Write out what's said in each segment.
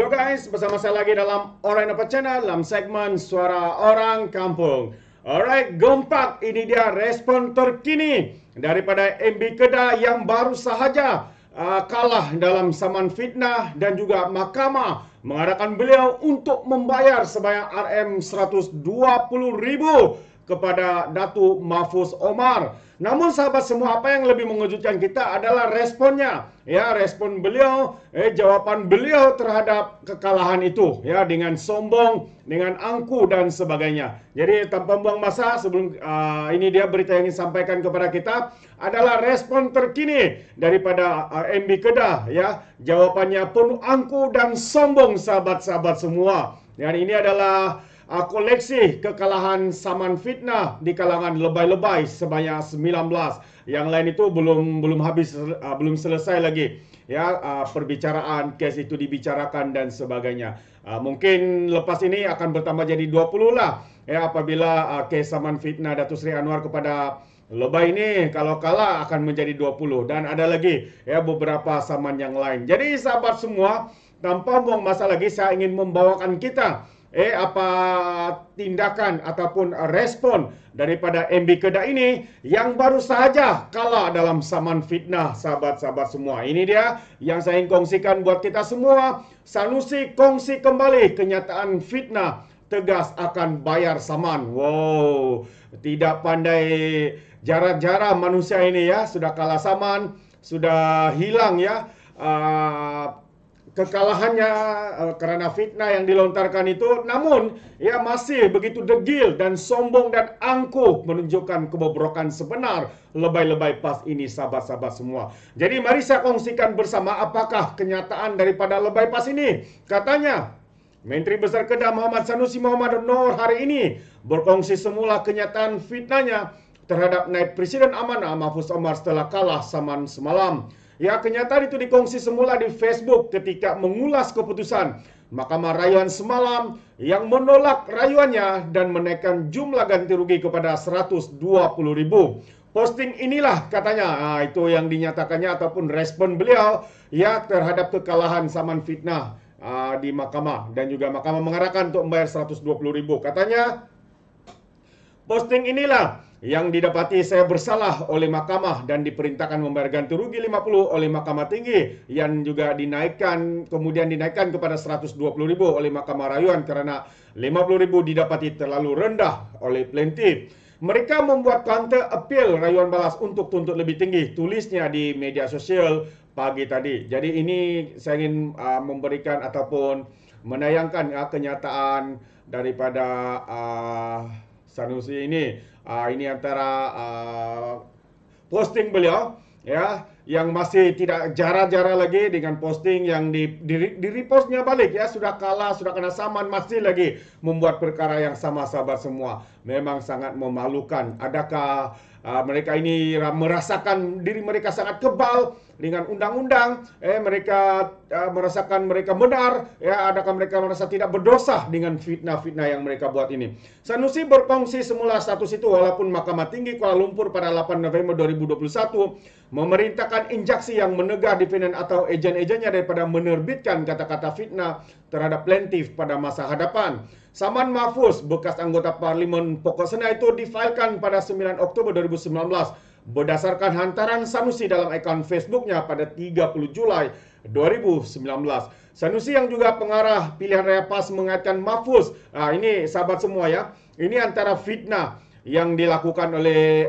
Hello guys, bersama saya lagi dalam Orang Apa Channel dalam segmen Suara Orang Kampung. Alright, gempak ini dia respon terkini daripada MB Kedah yang baru sahaja kalah dalam saman fitnah dan juga mahkamah mengarahkan beliau untuk membayar sebanyak RM120,000 kepada Datuk Mahfuz Omar. Namun sahabat semua, apa yang lebih mengejutkan kita adalah responnya. Ya, respon beliau, jawapan beliau terhadap kekalahan itu, ya, dengan sombong, dengan angku dan sebagainya. Jadi tanpa buang masa, sebelum ini dia berita yang ingin sampaikan kepada kita adalah respon terkini daripada MB Kedah, ya. Jawapannya penuh angku dan sombong sahabat-sahabat semua. Dan ini adalah koleksi kekalahan saman fitnah di kalangan lebay-lebay sebanyak 19. Yang lain itu belum habis, belum selesai lagi. Ya, perbicaraan kes itu dibicarakan dan sebagainya. Mungkin lepas ini akan bertambah jadi 20 lah. Ya, apabila kes saman fitnah Datuk Seri Anwar kepada lebay ini kalau kalah akan menjadi 20 dan ada lagi ya beberapa saman yang lain. Jadi sahabat semua, tanpa buang masa lagi saya ingin membawakan kita apa tindakan ataupun respon daripada MB Kedah ini yang baru sahaja kalah dalam saman fitnah sahabat-sahabat semua. Ini dia yang saya ingin kongsikan buat kita semua. Sanusi kongsi kembali kenyataan fitnah, tegas akan bayar saman. Wow, tidak pandai jara-jara manusia ini ya, sudah kalah saman, sudah hilang ya kekalahannya kerana fitnah yang dilontarkan itu, namun ia masih begitu degil dan sombong dan angkuh menunjukkan kebobrokan sebenar lebay-lebay PAS ini sahabat-sahabat semua. Jadi mari saya kongsikan bersama apakah kenyataan daripada lebay PAS ini. Katanya Menteri Besar Kedah Muhammad Sanusi Muhammad Noor hari ini berkongsi semula kenyataan fitnahnya terhadap Naib Presiden Amanah Mahfuz Omar setelah kalah saman semalam. Ya, kenyataan itu dikongsi semula di Facebook ketika mengulas keputusan Mahkamah Rayuan semalam yang menolak rayuannya dan menaikkan jumlah ganti rugi kepada RM120,000. Posting inilah katanya, itu yang dinyatakannya ataupun respon beliau ya terhadap kekalahan saman fitnah di mahkamah, dan juga mahkamah mengarahkan untuk membayar RM120,000. Katanya, posting inilah yang didapati saya bersalah oleh mahkamah dan diperintahkan membayar ganti rugi 50 oleh Mahkamah Tinggi yang juga kemudian dinaikkan kepada 120,000 oleh Mahkamah Rayuan kerana 50,000 didapati terlalu rendah oleh plaintiff. Mereka membuat counter appeal rayuan balas untuk tuntut lebih tinggi, tulisnya di media sosial pagi tadi. Jadi ini saya ingin memberikan ataupun menayangkan kenyataan daripada Sanusi ini. Ini antara posting beliau ya yang masih tidak jara-jara lagi dengan posting yang di repostnya balik ya, sudah kalah, sudah kena saman, masih lagi membuat perkara yang sama sahabat semua. Memang sangat memalukan. Adakah mereka ini merasakan diri mereka sangat kebal dengan undang-undang? Mereka merasakan mereka benar? Ya, adakah mereka merasa tidak berdosa dengan fitnah-fitnah yang mereka buat ini? Sanusi berkongsi semula status itu walaupun Mahkamah Tinggi Kuala Lumpur pada 8 November 2021 memerintahkan injaksi yang menegah defendant atau ejen-ejennya daripada menerbitkan kata-kata fitnah terhadap plaintiff pada masa hadapan. Saman Mahfuz, bekas anggota Parlimen Pokok Senai itu difailkan pada 9 Oktober 2019 berdasarkan hantaran Sanusi dalam akaun Facebooknya pada 30 Julai 2019. Sanusi yang juga pengarah pilihan raya PAS mengaitkan Mahfuz. Ini sahabat semua ya, ini antara fitnah yang dilakukan oleh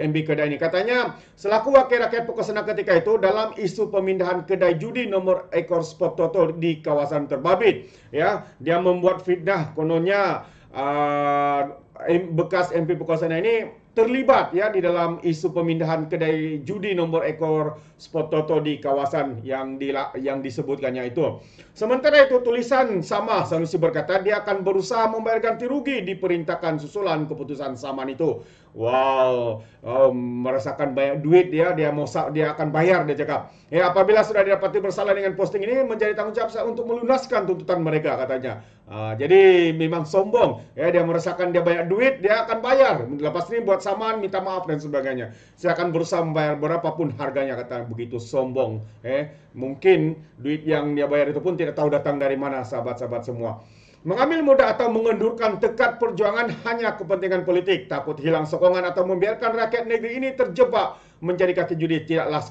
MB Kedah ini. Katanya, selaku wakil rakyat Pokok Senai ketika itu dalam isu pemindahan kedai judi nomor ekor spot toto di kawasan Terbabit. Ya, dia membuat fitnah kononnya bekas MP Pokok Senai ini terlibat ya di dalam isu pemindahan kedai judi nombor ekor spot toto di kawasan yang disebutkannya itu. Sementara itu tulisan sama Sanusi berkata dia akan berusaha membayar ganti rugi diperintahkan susulan keputusan saman itu. Wow, merasakan banyak duit dia akan bayar, dia cakap. Ya, apabila sudah didapati bersalah dengan posting ini menjadi tanggung jawab saya untuk melunaskan tuntutan mereka katanya. Jadi memang sombong ya, dia merasakan dia banyak duit dia akan bayar. Lepas ini buat samaan, minta maaf dan sebagainya. Saya akan berusaha membayar berapapun harganya, kata begitu sombong. Mungkin duit yang dia bayar itu pun tidak tahu datang dari mana, sahabat-sahabat semua. Mengambil muda atau mengendurkan tekad perjuangan hanya kepentingan politik, takut hilang sokongan atau membiarkan rakyat negeri ini terjebak menjadi kaki judi tidaklah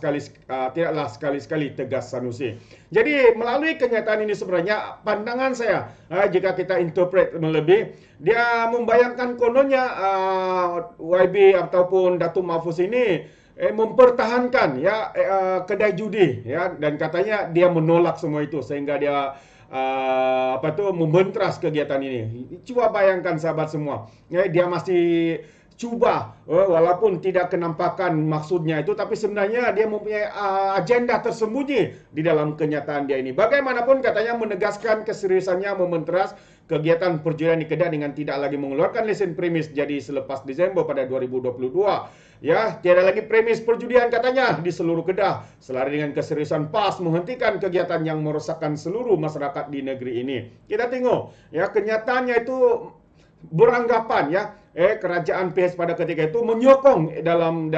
sekali-sekali, tegas Sanusi. Jadi melalui kenyataan ini sebenarnya pandangan saya, jika kita interpret lebih, dia membayangkan kononnya YB ataupun Datuk Mahfuz ini mempertahankan kedai judi, dan katanya dia menolak semua itu sehingga dia membentras kegiatan ini. Coba bayangkan sahabat semua, dia masih cuba, walaupun tidak kenampakan maksudnya itu, tapi sebenarnya dia mempunyai agenda tersembunyi di dalam kenyataan dia ini. Bagaimanapun katanya menegaskan keseriusannya mementras kegiatan perjudian di Kedah dengan tidak lagi mengeluarkan lesen premis jadi selepas Desember pada 2022. Tiada lagi premis perjudian katanya di seluruh Kedah. Selari dengan keseriusan PAS menghentikan kegiatan yang merosakkan seluruh masyarakat di negeri ini. Kita tengok, kenyataannya itu beranggapan kerajaan PS pada ketika itu menyokong dalam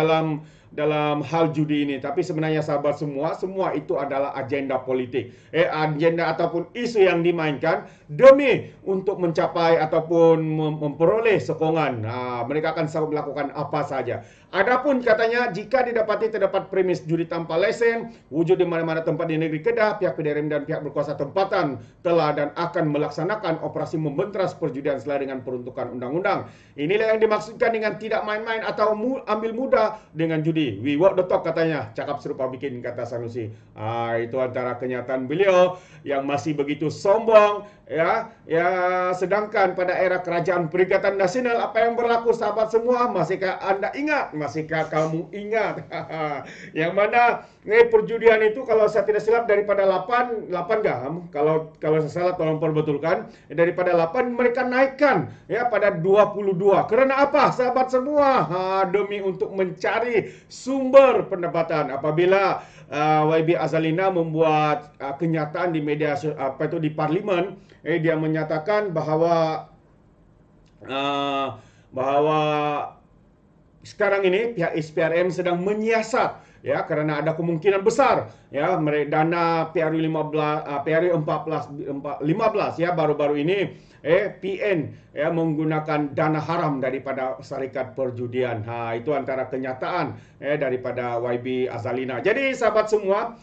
hal judi ini, tapi sebenarnya sahabat semua itu adalah agenda politik, agenda ataupun isu yang dimainkan demi untuk mencapai ataupun memperoleh sokongan. Mereka akan selalu melakukan apa saja. Adapun katanya jika terdapat premis judi tanpa lesen wujud di mana-mana tempat di negeri Kedah, pihak PDRM dan pihak berkuasa tempatan telah dan akan melaksanakan operasi membentras perjudian sesuai dengan peruntukan undang-undang. Inilah yang dimaksudkan dengan tidak main-main atau ambil mudah dengan judi. We walk the talk katanya, cakap serupa bikin, kata Sanusi. Itu antara kenyataan beliau yang masih begitu sombong, sedangkan pada era kerajaan Perikatan Nasional apa yang berlaku sahabat semua, masihkah Anda ingat? Masihkah kamu ingat? Yang mana perjudian itu kalau saya tidak silap daripada 8 gam, kalau saya salah tolong perbetulkan, daripada 8 mereka naikkan pada 22. Kerana apa sahabat semua? Demi untuk mencari sumber pendapatan. Apabila YB Azalina membuat kenyataan di media di parlimen, dia menyatakan bahwa sekarang ini pihak SPRM sedang menyiasat kerana ada kemungkinan besar dana PRU 15 baru-baru ini PN menggunakan dana haram daripada syarikat perjudian. Itu antara kenyataan daripada YB Azalina. Jadi sahabat semua,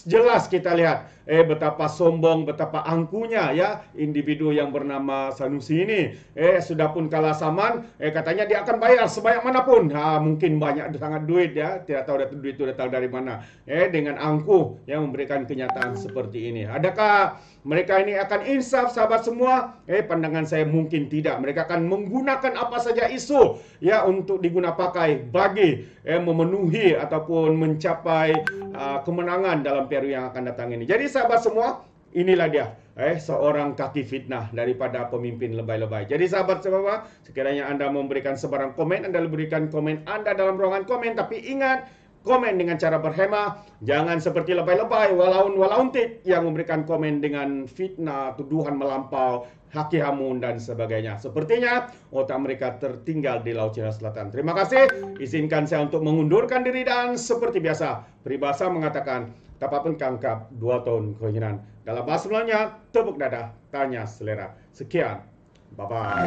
jelas kita lihat betapa sombong, betapa angkunya individu yang bernama Sanusi ini. Sudah pun kalah saman, katanya dia akan bayar sebanyak manapun. Mungkin banyak sangat duit, tidak tahu duit itu datang dari mana. Dengan angkuh yang memberikan kenyataan seperti ini. Adakah mereka ini akan insaf sahabat semua? Pandangan saya mungkin tidak. Mereka akan menggunakan apa saja isu untuk diguna pakai bagi memenuhi ataupun mencapai kemenangan dalam periode yang akan datang ini. Jadi sahabat semua, inilah dia seorang kaki fitnah daripada pemimpin lebay-lebay. Jadi sahabat semua, sekiranya Anda memberikan sebarang komen, Anda berikan komen Anda dalam ruangan komen, tapi ingat, komen dengan cara berhemah, jangan seperti lebay-lebay walauntit yang memberikan komen dengan fitnah, tuduhan melampau, haki hamun dan sebagainya. Sepertinya otak mereka tertinggal di Laut Cina Selatan. Terima kasih. Izinkan saya untuk mengundurkan diri dan seperti biasa, peribahasa mengatakan tapapun kangkap 2 tahun kehinaan. Dalam bahasa Melayunya, tepuk dada, tanya selera. Sekian. Bye-bye.